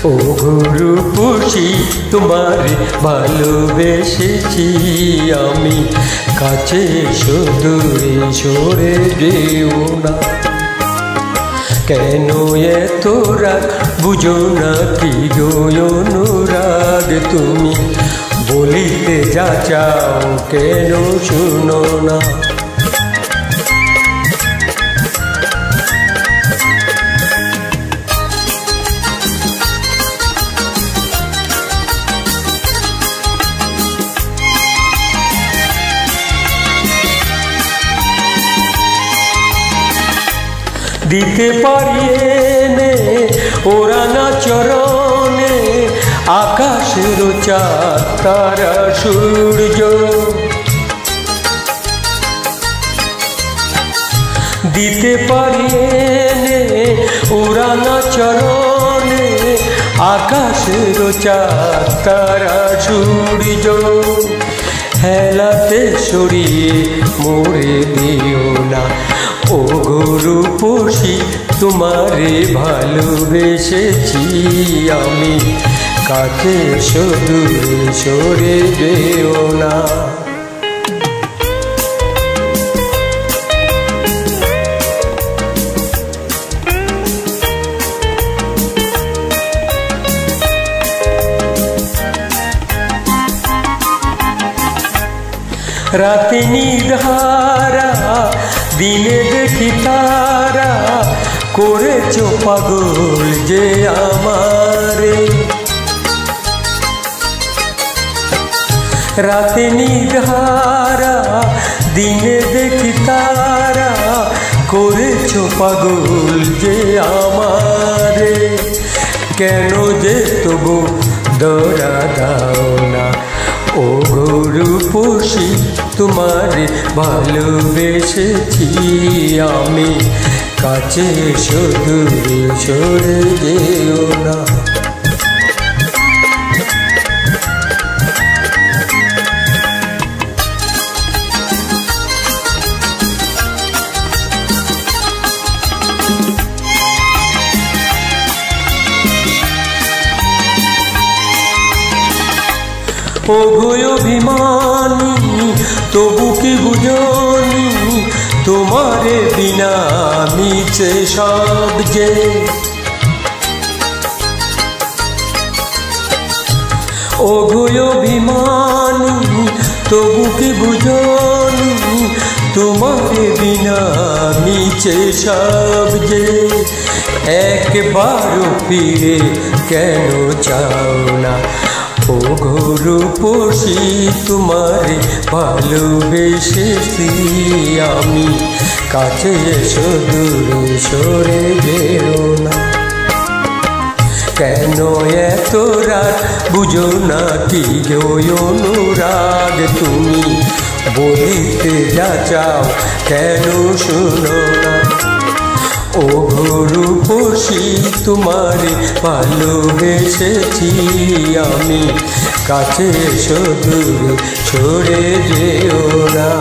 ও রূপসী তোমারে ভালোবেসেছি আমি, কাছে দূরে সরে যেও না। কেন এত রাগ বুঝো না কি গো অনুরাগ তুমি, বলিতে যা চাও কেন শুনো না। দিতে পারি নে ওরানা চরণে আকাশের চাঁদ তারা সূর্য, দিতে পারি নে ওরানা চরণে আকাশের চাঁদ তারা সূর্য। হেলাতে সরিয়ে মোরে দিও না, ও রূপসী তোমারে ভালোবেসেছি আমি, কাছে দূরে সরে যেও না। রাতে নিধারা দিনে দেখি তারা, করেছ পাগল যে আমারে। রাতে নিধারা দিনে দেখি তারা, করেছ পাগল যে আমারে। কেন যে তবু দরা দাও না, ও রূপসী তোমারে ভালোবেসেছি আমি, কাছে দূরে সরে যেও না। ও অভিমানী তবু কি বুঝনি, তোমারে বিনা মিছে সব যে। ও অভিমানী তবু কি বুঝনি, তোমারে বিনা মিছে সব যে। একবারও ফিরে কেন চাও না, ও রূপসী তোমারে ভালোবেসেছি আমি, কাছে দূরে সরে যেও না। কেন এত রাগ বুঝো না কি গো অনুরাগ তুমি, বলিতে যা চাও কেন শুনো না। ও রূপসী তোমারে ভালোবেসেছি আমি, কাছে দূরে সরে যেও না।